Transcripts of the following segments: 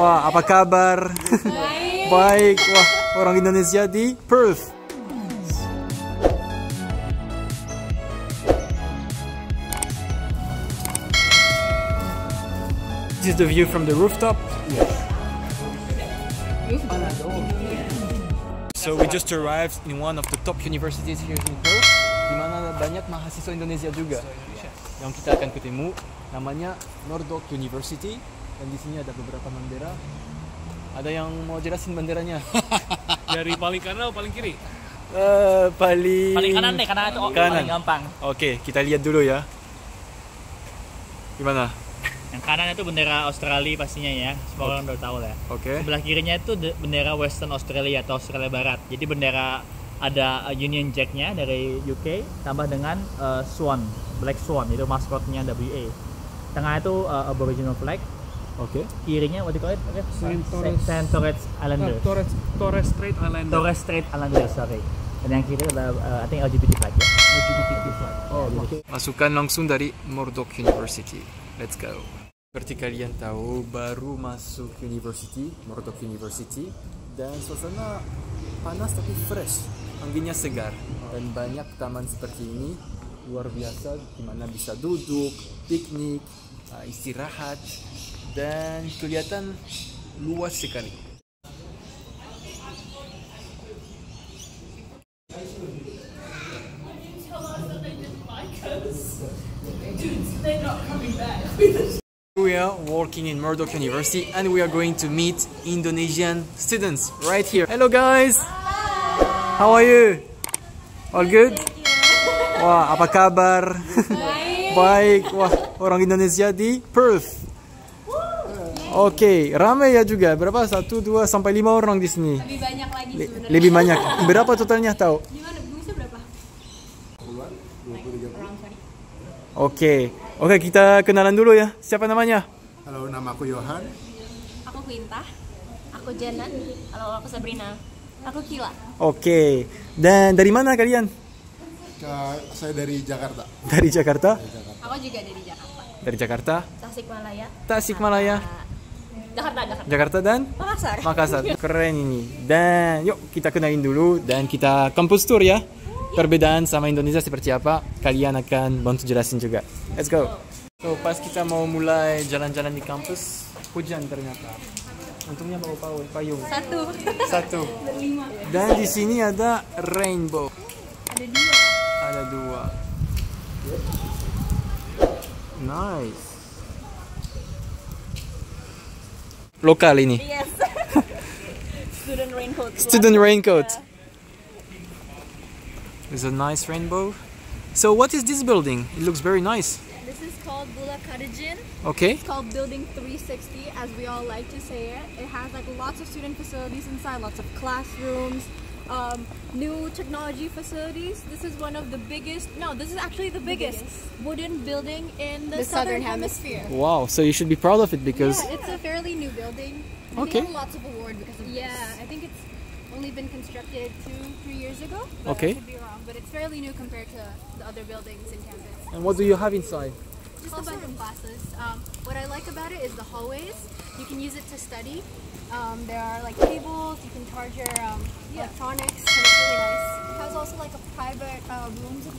Wah, apa kabar? Baik. Wah, orang Indonesia di Perth. This is the view from the rooftop. So we just arrived in one of the top universities here in Perth, di mana banyak mahasiswa Indonesia juga. Yang kita akan ketemu namanya Murdock University, dan di sini ada beberapa bendera. Ada yang mau jelasin benderanya? Dari paling kanan atau paling kiri? Paling kanan deh, karena itu kanan. paling gampang. Oke, kita lihat dulu ya. Gimana? Yang kanan itu bendera Australia pastinya ya, semua orang udah tahu lah. Oke. Sebelah kirinya itu bendera Western Australia atau Australia Barat. Jadi bendera ada Union Jack-nya dari UK, tambah dengan Swan, Black Swan, itu maskotnya WA. Tengah itu Aboriginal flag. Oke. Kirinya what do you call it? Saint Torres Islanders. Torres Strait Islanders. Torres Strait Islanders, sorry. Dan yang kiri adalah I think LGBT flag ya. LGBT flag. Oh, oke. Masukan langsung dari Murdock University. Let's go. Seperti kalian tahu, baru masuk Murdock University, dan suasana panas tapi fresh, anginnya segar, dan banyak taman seperti ini, luar biasa, di mana bisa duduk, piknik, istirahat, dan kelihatan luas sekali. We are working in Murdock University and we are going to meet Indonesian students right here. Hello guys! How are you? All good? Wah, apa kabar? Baik. Wah, orang Indonesia di Perth. Oke, ramai ya juga. Berapa? 1, 2, sampai 5 orang di sini. Lebih banyak lagi sebenarnya. Lebih banyak. Berapa totalnya tahu? Gimana? Bisa berapa? 20-30. Oke, kita kenalan dulu ya. Siapa namanya? Halo, nama aku Johan. Aku Quinta. Aku Jalan. Halo, aku Sabrina. Aku Kila. Oke. Dan dari mana kalian? Saya dari Jakarta. Dari Jakarta? Aku juga dari Jakarta. Dari Jakarta? Tasikmalaya. Tasikmalaya. Jakarta dan? Makassar. Keren ini. Dan yuk kita kenalin dulu dan kita kampus tour ya. Perbedaan sama Indonesia seperti apa, kalian akan bantu jelasin juga. Let's go. So pas kita mau mulai jalan-jalan di kampus, hujan ternyata. Untungnya bawa payung. Satu. Berlima. Dan di sini ada rainbow. Ada dua. Nice. Lokal ini. Yes. Student raincoat. Yeah. There's a nice rainbow. So what is this building? It looks very nice. This is called Bula Kadajin. Okay. It's called Building 360, as we all like to say it. It has like lots of student facilities inside, lots of classrooms, new technology facilities. This is one of the biggest, this is actually the biggest wooden building in the southern hemisphere. Wow, so you should be proud of it because... Yeah, it's a fairly new building. Okay. We won lots of awards because of this. Yeah, I think it's only been constructed 2-3 years ago. Okay. I could be wrong, but it's fairly new compared to the other buildings in campus. And what do you have inside? Just a bunch of classes. What I like about it is the hallways. You can use it to study. There are like tables. You can charge your electronics, and it's really nice. It has also like a private rooms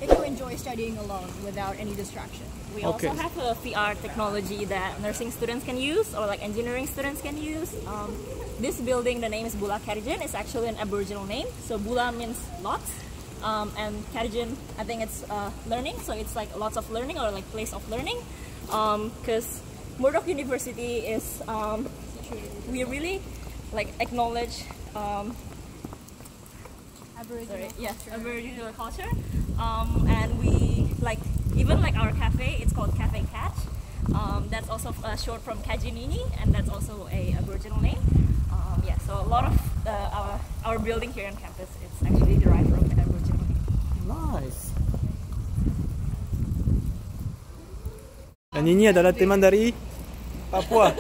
if you enjoy studying alone without any distraction. We also have a VR technology that nursing students can use or like engineering students can use. This building, the name is Bula Kadajin. It's actually an Aboriginal name. So Bula means lots, and Kadajin, I think it's learning. So it's like lots of learning or like place of learning. Because Murdock University is, we really like acknowledge Aboriginal culture. And we like, even like our cafe, it's called Cafe Catch. That's also short from Kajinini, and that's also a Aboriginal name. So a lot of our building here on campus, it's actually derived from the Aboriginal name. Nice. Dan ini adalah teman dari Papua.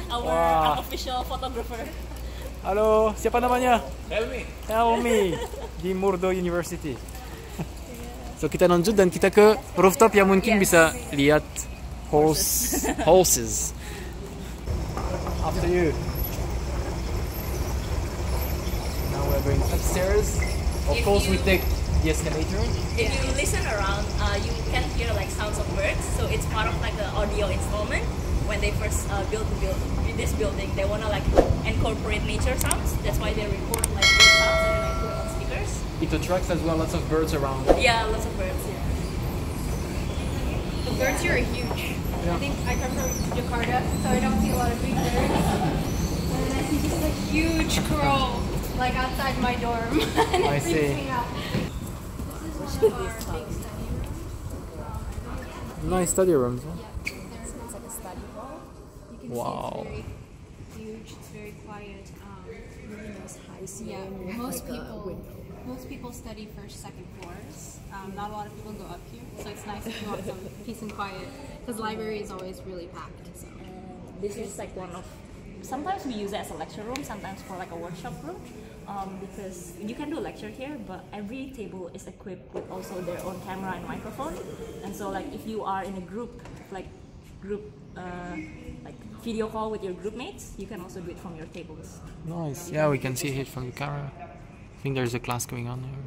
Our official photographer. Halo, siapa namanya? Helmi di Murdock University. So kita lanjut dan kita ke rooftop yang mungkin bisa lihat horses. After you. Now we're going upstairs. Of course, we take the escalator. If you listen around, you can hear like sounds of birds. So it's part of like the audio installment. When they first built this building, they wanna like incorporate nature sounds. That's why they record like bird sounds and then like put it on speakers. It attracts as well lots of birds around. Yeah, lots of birds. Yeah. The birds here are huge. Yeah. I think I come from Jakarta, so I don't see a lot of big birds. And then I see just a huge crow, like outside my dorm. And I it see. freaks me out. This is one of our big study rooms. Nice study rooms. Huh? Yeah, there's like a study hall. You can Wow. see it's very huge. It's very quiet. Really nice high ceiling. Yeah, with most like a window. people study first, second floors. Not a lot of people go up here, so it's nice if you want some peace and quiet. Because library is always really packed. So This is like one of. Sometimes we use it as a lecture room. Sometimes for like a workshop room. Because you can do a lecture here, but every table is equipped with also their own camera and microphone. And so like if you are in a group like video call with your group mates, you can also do it from your tables. Nice. Yeah, we can see it from the camera. I think there's a class going on here.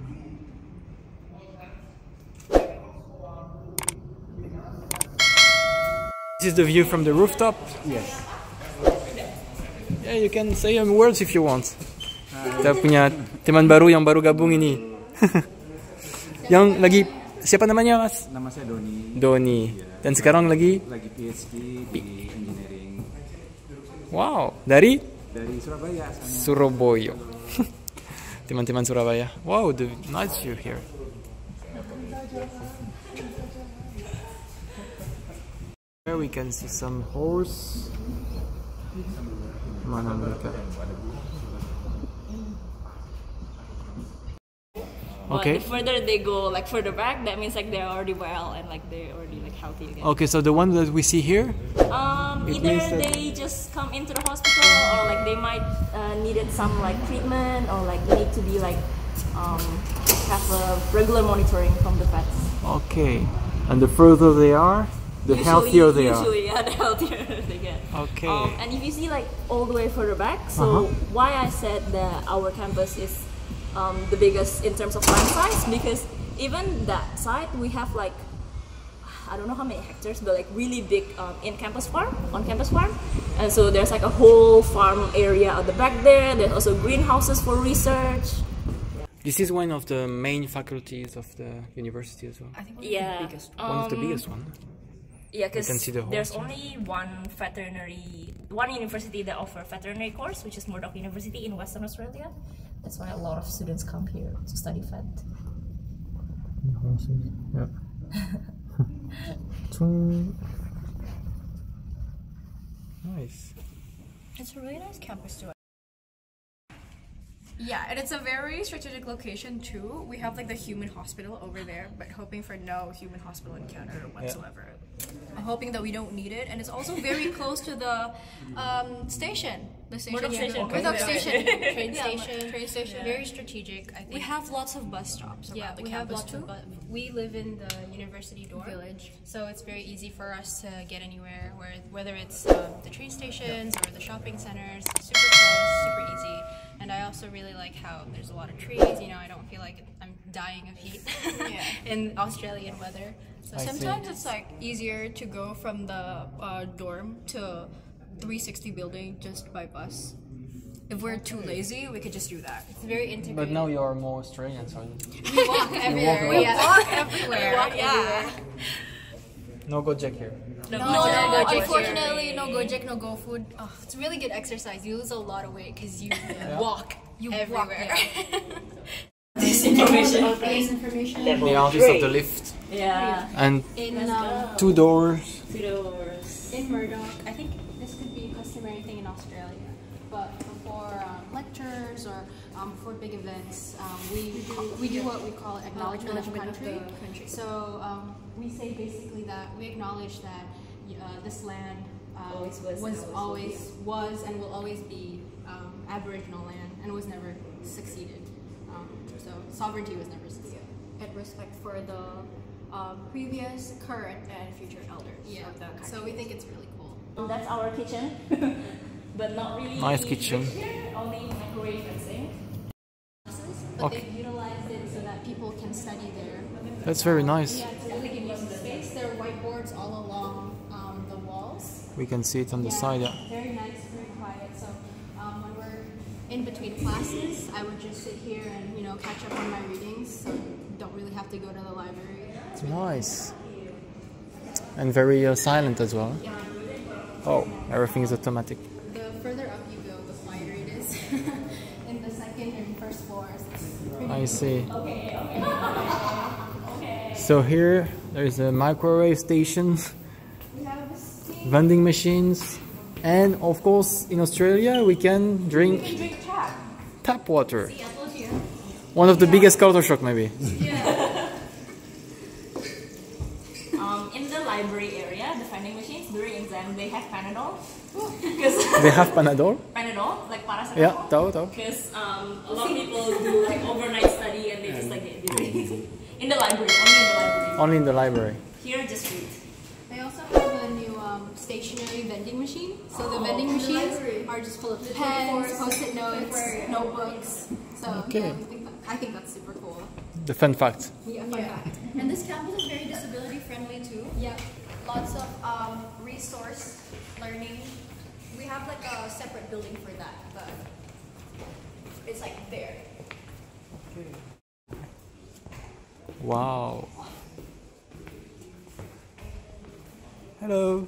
This is the view from the rooftop. Yes. Yeah, you can say some words if you want. Kita punya teman baru yang baru gabung ini. Yang lagi siapa namanya, Mas? Nama saya Doni. Doni. Dan sekarang lagi PhD di engineering. wow, dari Surabaya asalnya. Surabaya. Teman-teman Surabaya. Wow, the nice view here. Here we can see some horse. Mana mereka? But Okay. if further they go like further back, that means like they're already well and like they're already like healthy again. Okay, so the one that we see here. It Either means that- they just come into the hospital or like they might needed some like treatment or like need to be like have a regular monitoring from the vets. Okay, and the further they are, the healthier they are. Usually, yeah, the healthier they get. Okay. And if you see like all the way further back, so why I said that our campus is the biggest in terms of land size, because even that side we have like I don't know how many hectares, but like really big on campus farm, and so there's like a whole farm area at the back there. There's also greenhouses for research. This is one of the main faculties of the university as well. I think Yeah, One of the biggest one. Yeah, because can see the whole there's thing. only one university that offer veterinary course, which is Murdock University in Western Australia. That's why a lot of students come here to study vet. Yeah. Nice. It's a really nice campus too. Yeah, and it's a very strategic location too. We have like the human hospital over there, but hoping for no human hospital encounter whatsoever. I'm hoping that we don't need it, and it's also very close to the station. The station. Murdock Station. Murdock Station. train Yeah, station. Train station. Very strategic, I think. We have lots of bus stops around the we have campus lots too. of we live in the university dorm Village. so it's very easy for us to get anywhere. Whether it's the train stations or the shopping centers, super close, super easy. And I also really like how there's a lot of trees. You know, I don't feel like I'm dying of heat in Australian weather. So Sometimes it's like easier to go from the dorm to 360 building just by bus. If we're too lazy, we could just do that. it's very integrated. But now you are more Australian, so we walk everywhere. around. Walk everywhere. Yeah. no Gojek here. No, unfortunately, no Gojek, no GoFood. Oh, it's really good exercise. You lose a lot of weight because you walk. You Everywhere. This information. This information The office of the lift Yeah. and in 2 doors. in Murdock. I think this could be a customary thing in Australia, but for lectures or for big events, we do what we call acknowledgement of country. So we say basically that we acknowledge that this land was and will always be Aboriginal land and was never succeeded. So sovereignty was never succeeded. And respect for the previous, current, and future elders of the country. So we think it's really cool. That's our kitchen. but not really Nice kitchen. rich here, only microwave and sink. But Okay. they've utilized it so that people can study there. That's very nice. Yeah, to really give you some space. There are whiteboards all along the walls. We can see it on the side. Yeah. Very nice, very quiet. So when we're in between classes, I would just sit here and catch up on my readings. So don't really have to go to the library. It's nice. And very silent as well. Yeah. Oh, everything is automatic. The further up you go, the quieter it is. In the second and first floors, it's pretty. I see. So here, there's a microwave station, We have a steam. vending machines, and of course, in Australia, we can drink tap water. One of the biggest culture shock, maybe. In the library area, the vending machines during exam they have panadol. They have panadol. Panadol, like paracetamol. Yeah, tahu. Because a lot of people do like overnight study and they just like get dizzy. In the library, only in the library. Only in the library. Here, just read. They also have a new stationary vending machine. So the vending machines are just full of pens, post-it notes, notebooks. So Okay. yeah, I think that's super cool. The fun fact. Yeah, fun fact. And this campus is very disability friendly too. Yeah. Lots of resource learning. We have like a separate building for that, but it's like there. Wow. Hello.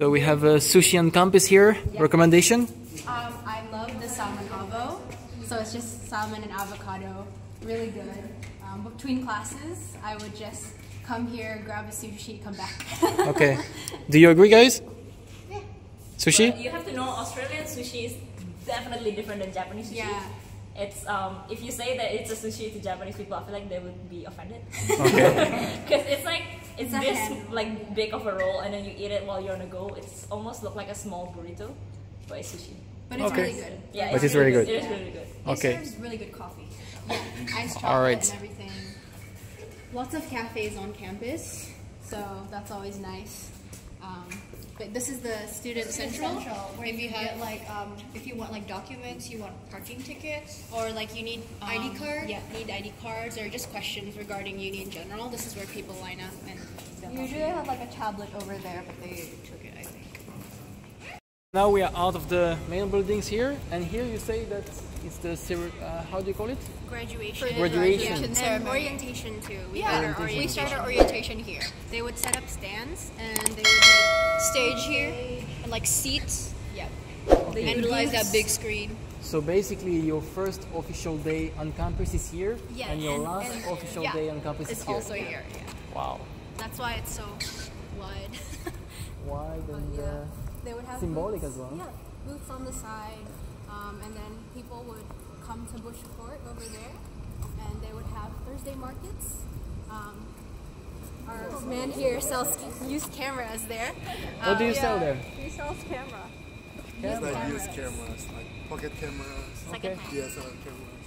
So we have a sushi on campus here. Recommendation? I love the salmon avo. So it's just salmon and avocado. Really good. Between classes, I would just come here, grab a sushi, come back. Okay. Do you agree, guys? Sushi? But you have to know Australian sushi is definitely different than Japanese sushi. Yeah. It's if you say that it's a sushi to Japanese people, I feel like they would be offended. Okay. Because it's like it's a this hand. like big of a roll, and then you eat it while you're on the go. It's almost look like a small burrito, but it's sushi. But it's Okay. really good. Yeah, But it's really good. It is really good. Okay. It serves really good coffee. Yeah, iced chocolate All right. and everything. Lots of cafes on campus, so that's always nice. But this is the student central. Where if you get like if you want like documents, you want parking tickets, Or like you need ID card? Yeah, need ID cards or just questions regarding uni in general. This is where people line up and they'll help usually you. I have like a tablet over there, but they took it, I think. Now we are out of the main buildings here, and here you say that it's the how do you call it? Graduation. Graduation. And ceremony. orientation too. We Yeah, had our Orientation. we orientation. started orientation here. They would set up stands and they would make Stage here and like seats. yeah. They And utilize that booths. big screen. So basically, your first official day on campus is here, Yeah, and your and- last and- official yeah, day on campus is It's here. also here. Yeah. Wow. That's why it's so wide. Wide and Yeah. They would have symbolic booths, as well. Yeah, booths on the side, and then people would come to Bush Court over there, and they would have Thursday markets. Our man here sells used cameras there. What do you sell there? He sells camera. Like used cameras, like pocket cameras, Okay. DSLR cameras.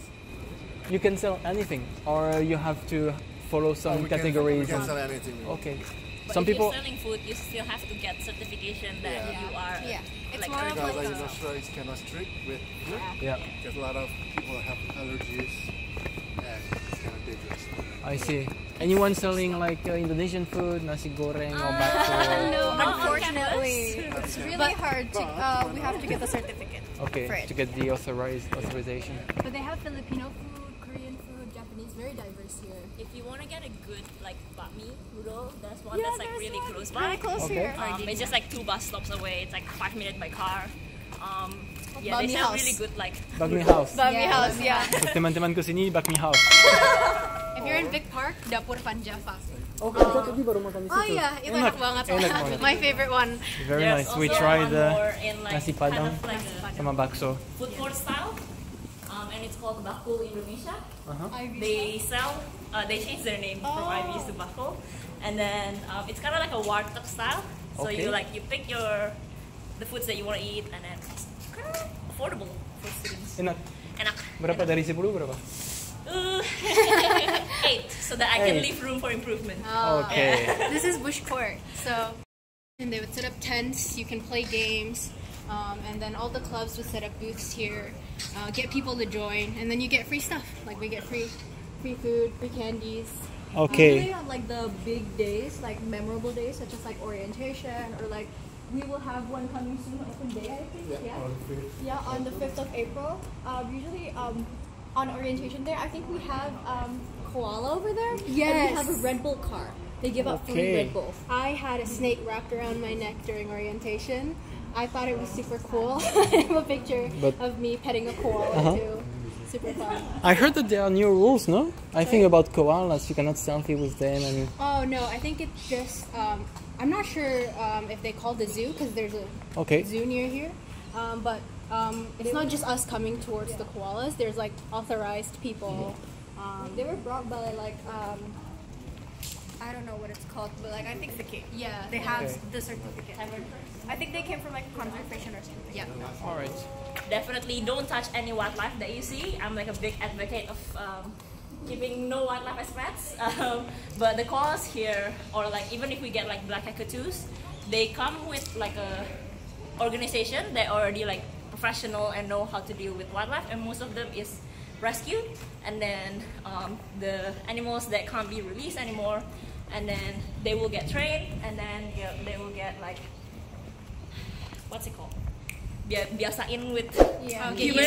You can sell anything, or you have to follow some We categories. can sell anything. Okay. But Some if people. you're selling food, you still have to get certification that Yeah. you are Yeah, it's like more of Because like like in Australia, it's kind of strict with food. Yeah, Because a lot of people have allergies, and it's kind of dangerous. I see. Anyone selling like Indonesian food, nasi goreng or bakso? no, Not on unfortunately, It's really hard to. We have to get the certificate. Okay, for it. to get the authorization. but they have Filipino food, Korean food, Japanese, very diverse here. If you want to get a good like bakmi noodle, there's one that's like really close by. Very close Okay. here. It's just like 2 bus stops away. It's like 5 minutes by car. Yeah, they Bakmi sell house. really good like. Bakmi house. Bakmi Yeah. house, yeah. Untuk teman-temanku sini, bakmi house. If you're in Vic Park, Dapur Van Java. Oh, kita tadi baru makan di situ. Oh iya, itu enak banget. Enak banget. My favorite one. Very There's nice. We also tried one the more in, like, nasi kind padang of like a sama bakso. food court style, and it's called Bakul Indonesia. Uh-huh. They sell, they changed their name from IBs to Bakul, and then it's kind of like a warteg style. So Okay. you pick the foods that you want to eat, and then it's kind of affordable for students. Enak. Enak. Berapa dari 10 berapa? 8 so that I can leave room for improvement. Okay. This is bush court, so and they would set up tents. You can play games, and then all the clubs would set up booths here, get people to join, and then you get free stuff. Like we get free food, free candies. Okay. Usually on like the big days, like memorable days, such as like orientation or like we will have one coming soon, open day I think. Yeah, on the 5th of April. Usually on orientation day, I think we have koala over there. Yes. And we have a Red Bull car. They give out free Red Bulls. I had a snake wrapped around my neck during orientation. I thought it was super cool. I have a picture of me petting a koala too. Super fun. I heard that there are new rules, no? I think about koalas, you cannot selfie with them. And... Oh no, I think it's just, I'm not sure if they call the zoo because there's a zoo near here. But it's not just us coming towards the koalas. There's like authorized people. They were brought by like I don't know what it's called, but like I think they have the certificate. I think they came from like conservation or something. Yeah. All right. Definitely don't touch any wildlife that you see. I'm like a big advocate of keeping no wildlife as pets. But the koalas here, or like even if we get like black cockatoos, they come with like a organization that already like professional and know how to deal with wildlife, and most of them is rescued, and then the animals that can't be released anymore, and then they will get trained, and then they will get like, what's it called? Biasain with human.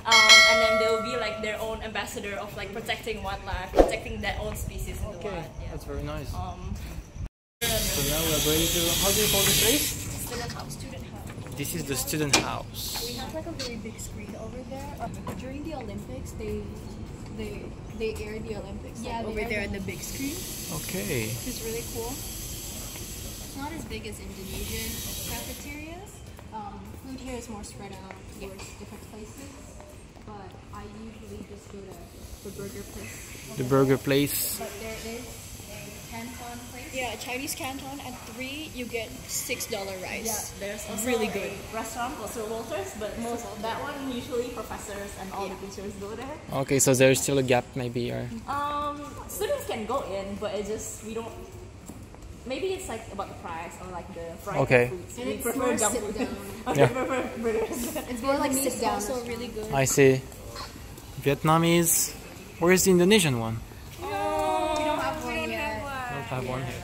And then they will be like their own ambassador of like protecting wildlife, protecting their own species in the wild. That's very nice. So now we are going to, how do you call this place? Student house. This is the student house. We have like a very big screen over there. During the Olympics, they air the Olympics over there in the big screen. Okay. Which is really cool. It's not as big as Indonesian cafeterias. Food here is more spread out towards different places. But I usually just go to the burger place. The burger place. But there is a canton place. Yeah, Chinese canton, and 3 you get $6 rice. Yeah, there's also really good a restaurant called Sir Walters, but most of that one usually professors and all the teachers go there. Okay, so there's still a gap maybe, or students can go in, but it just we don't. Maybe it's like about the price or like the fried foods. And we it's prefer more junk sit food. down. We prefer burgers. It's more like sit down. Also really good. I see. Vietnamese. Where's the Indonesian one? We don't have one yet. Don't have one here.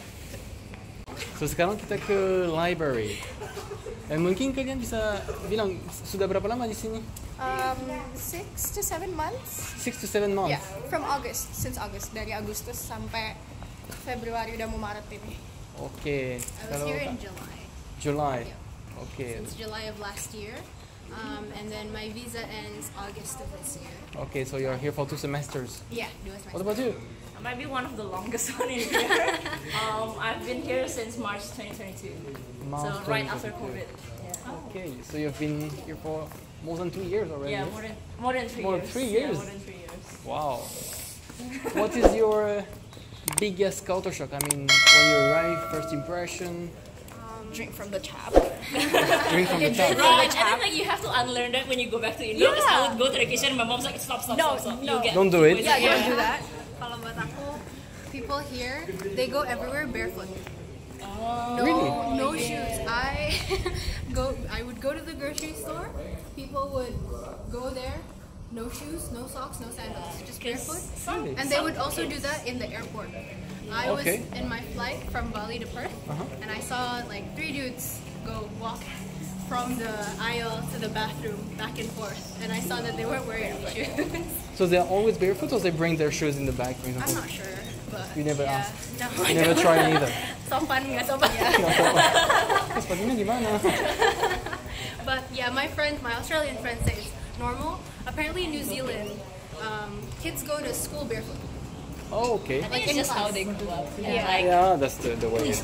So sekarang kita ke library. Dan mungkin kalian bisa bilang sudah berapa lama di sini? 6 to 7 months. 6 to 7 months. Yeah, from August, since August, dari Agustus sampai Februari udah mau Maret ini. Okay. I was here in July. July. Yeah. Okay. Since July of last year. And then my visa ends August of this year. Okay, so you're here for 2 semesters. Yeah, 2 semesters. What about you? I might be one of the longest one in here. I've been here since March 2022. So right after COVID. Yeah. Okay, so you've been here for more than 2 years already. Yeah, more than 3 years. More than 3 years? Yeah, more than 3 years. Wow. What is your biggest culture shock? I mean, when you arrive, first impression? Drink from the tap. Drink from the tap. Right, and then like you have to unlearn that when you go back to India. Because I would go to the kitchen and my mom's like, stop. No. Don't do it. Yeah, don't do that. Kalau buat aku, people here, they go everywhere barefoot. Really? No shoes. I would go to the grocery store. People would go there, no shoes, no socks, no sandals, just barefoot. Really? And they would also do that in the airport. I was in my flight from Bali to Perth, and I saw like 3 dudes go walk from the aisle to the bathroom back and forth, and I saw that they weren't wearing any shoes. So they're always barefoot, or they bring their shoes in the bag, for example? I'm not sure, but You never asked? No, You never tried either? Sopan nggak sopan? Sepatunya di mana? But yeah, my Australian friends say it's normal. Apparently in New Zealand, kids go to school barefoot. Oh, okay. I think it's just how they grew up. Yeah, that's the way.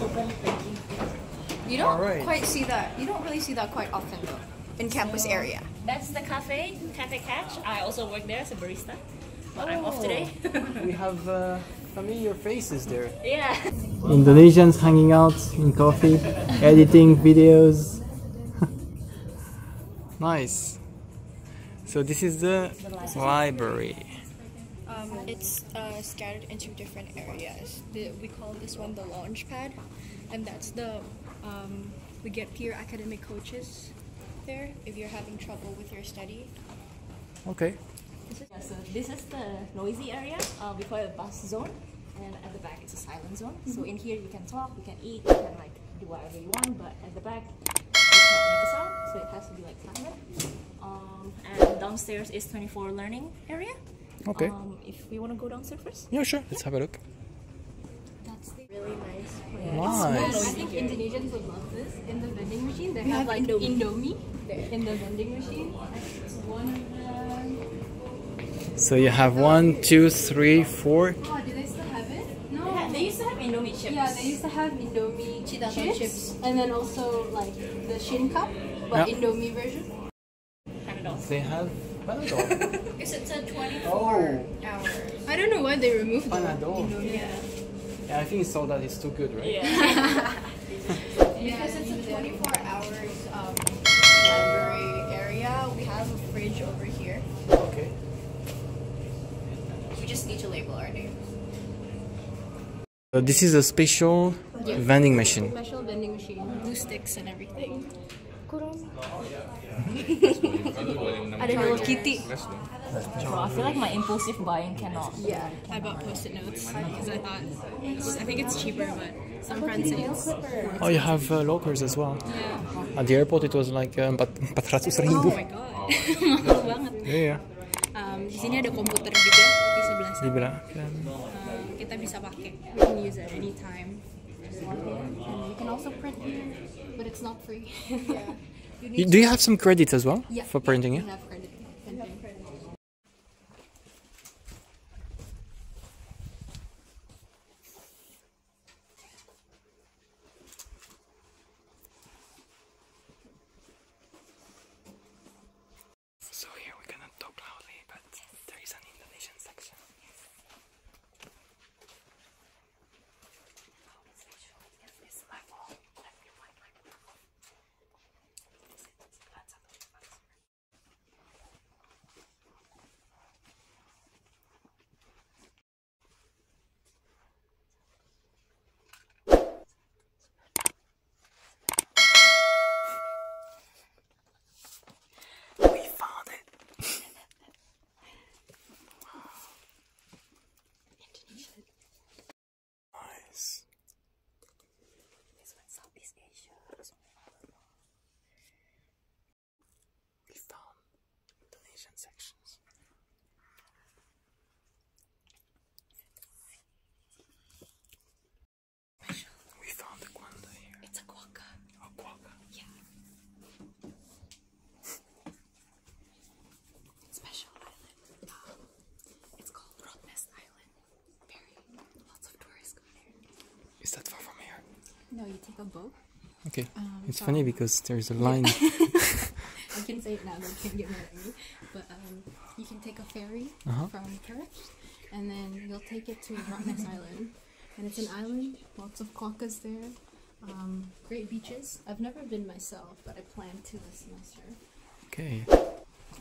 You don't Alright. quite see that. You don't really see that quite often though, in campus area. That's the Cafe Catch. I also work there as a barista. But I'm off today. We have familiar faces there. Yeah. Indonesians hanging out in coffee, editing videos. Nice. So this is the library. It's scattered into different areas. We call this one the launch pad, and that's the we get peer academic coaches there if you're having trouble with your study. Okay. So this is the noisy area. We call it bus zone, and at the back it's a silent zone. So in here you can talk, you can eat, you can like do whatever you want, but at the back you can't make a sound, so it has to be like silent. And downstairs is 24 learning area. Okay. If we want to go downstairs first. Yeah, sure. Let's have a look. That's the really nice place. Nice. I think Indonesians would love this. In the vending machine, they have like indomie in the vending machine. One of them. So you have 1, 2, 3, 4. Oh, do they still have it? No. They used to have indomie chips. Yeah, they used to have indomie chips, and then also like the shin cup, but Yeah. indomie version. They have panadol. It's a 24 hour. I don't know why they removed the Panadol. indomie. Yeah, I think it's so that it's too good, right? Yeah. Because it's a 24 hours library area, we have a fridge over here. Okay. We just need to label our names. So this is a special vending machine. Special vending machine, glue sticks and everything. Ada Hello Kitty. Bro, I feel like my impulsive buying cannot. Yeah, I bought post-it notes because I thought I think it's cheaper, but some friends say it's worth. Oh, you have lockers as well. Yeah. At the airport it was like 400.000. Oh my god, mahal banget. Yeah. Di sini ada komputer juga di sebelah Di sana. belakang. Kita bisa pakai. We can use it anytime. And you can also print here, but it's not free. Yeah. Do you have some credits as well for printing We it? have credit. So here we cannot talk loudly, but there is an Indonesian section. We found it. Nice. This one's Southeast Asia. We found Indonesian sections. We found the guanda here. It's a guaca. A guaca. Yeah. Special island. It's called Rottnest Island. Lots of tourists go there. Is that far from here? No, you take a boat. Okay. It's funny because there's a line. I can say it now, they can't get mad at me. But you can take a ferry from Perth, and then you'll take it to Rottnest Island. And it's an island, lots of quokkas there, great beaches. I've never been myself, but I plan to this semester. Okay.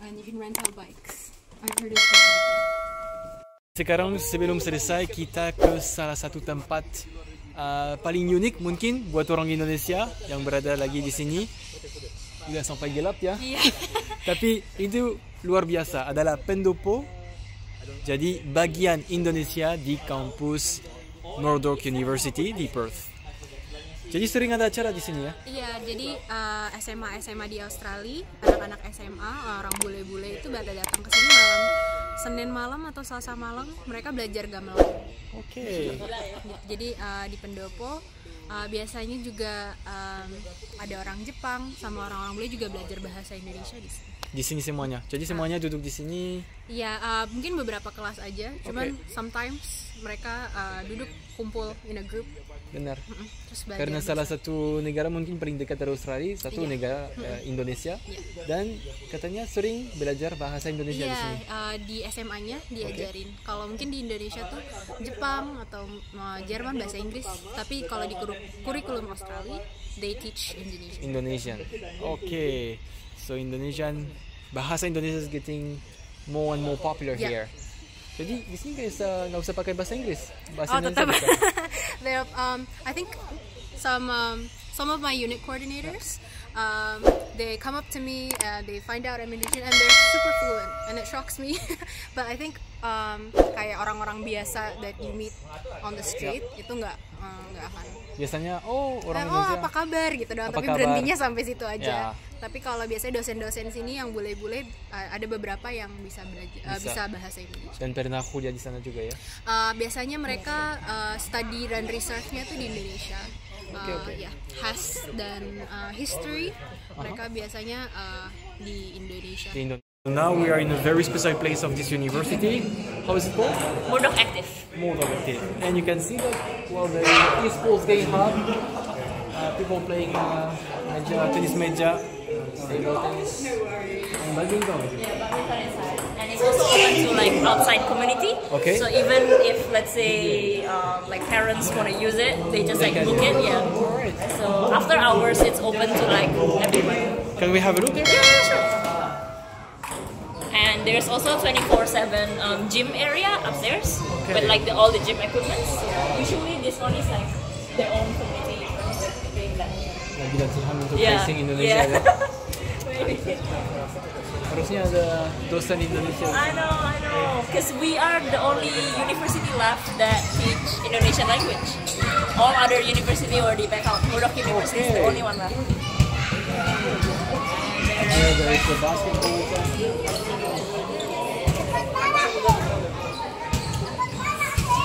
And you can rent out bikes. I've heard it's good. Sekarang sebelum selesai kita ke salah satu tempat paling unik mungkin buat orang Indonesia yang berada lagi di sini. Udah sampai gelap ya. Tapi itu luar biasa, adalah pendopo. Jadi bagian Indonesia di kampus Murdock University di Perth. Jadi sering ada acara di sini ya? Iya, jadi SMA di Australia, anak-anak SMA, orang bule-bule itu pada datang ke sini Senin malam atau Selasa malam, mereka belajar gamelan. Oke. Jadi di pendopo biasanya juga ada orang Jepang sama orang-orang bule juga belajar bahasa Indonesia di sini. Di sini semuanya. Jadi semuanya duduk di sini. Iya, mungkin beberapa kelas aja. Cuman sometimes mereka duduk kumpul in a group. Benar. Terus belajar. Karena salah satu negara mungkin paling dekat dari Australia, satu negara Indonesia, dan katanya sering belajar bahasa Indonesia di sini. Di SMA-nya diajarin. Kalau mungkin di Indonesia tuh Jepang atau Jerman bahasa Inggris, tapi kalau di kurikulum Australia, they teach Indonesian. Okay, so bahasa Indonesia is getting more and more popular here. Jadi di sini nggak usah pakai bahasa Inggris. Bahasa Indonesia bisa. I think some of my unit coordinators, they come up to me and they find out I'm Indonesian and they're super fluent and it shocks me. But I think kayak orang-orang biasa that you meet on the street itu nggak akan. Biasanya orang Indonesia. Apa kabar gitu doang, tapi berhentinya sampai situ aja. Tapi kalau biasanya dosen-dosen sini yang bule-bule ada beberapa yang bisa bahasa Indonesia. Dan pernah kuliah di sana juga ya? Biasanya mereka study dan research-nya tuh di Indonesia. Ya, has dan history mereka biasanya di Indonesia. Now we are in a very special place of this university. How is it called? Murdock Active. Murdock Active. And you can see that the esports game hub. People playing tennis meja, table tennis, and badminton. Yeah, badminton inside. And it's also open to like outside community. Okay. So even if let's say like parents want to use it, they just like book it. Yeah. So after hours, it's open to like everyone. Can we have a look? Yeah, sure. And there's also 24/7 gym area upstairs with like all the gym equipments. Usually this one is like their own community doing that. Lagi latihan untuk racing Indonesia ya. Harusnya ada dosen Indonesia. I know. Because we are the only university left that teach Indonesian language. All other university already back out. Murdock University is the only one left. There is the basketball.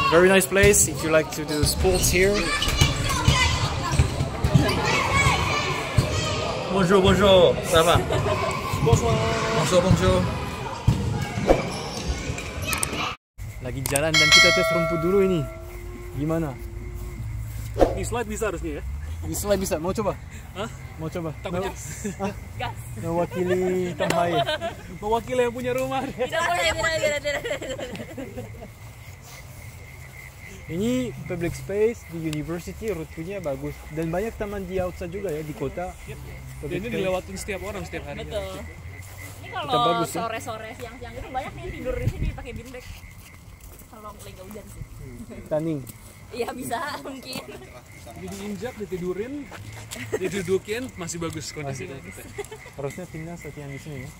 Very nice place if you like to do sports here. Bonjour Bonjour, ça va? Bonjour. Lagi jalan dan kita tes rumput dulu ini. Gimana? Di slide bisa harusnya ya? Di slide bisa. Mau coba? Hah? Mau coba? Takutnya. Gas. Mewakili Tamai. Mewakili yang punya rumah. Tidak. Ini public space di university, rutenya bagus dan banyak taman di outside juga ya di kota. Ini dilewatin setiap orang setiap hari. Betul. Ini kalau sore-sore siang-siang itu banyak nih tidur di sini pakai bin bag. Kalau lagi hujan sih. Tanning. Iya bisa mungkin. Jadi diinjak, ditidurin, didudukin masih bagus kondisinya. Harusnya timnas latihan di sini ya.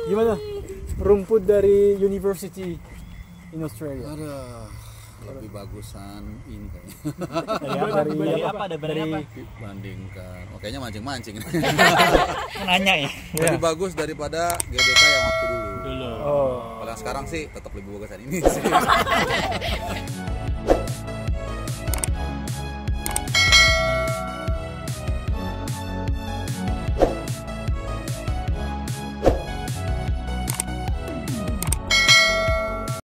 Gimana? Rumput dari university in Australia. Lebih bagusan ini kayaknya. Dari apa? Bandingkan. Kayaknya mancing-mancing. Nanya ya. Lebih bagus daripada GBK yang waktu dulu. Oh. Kalau sekarang sih tetap lebih bagusan ini sih.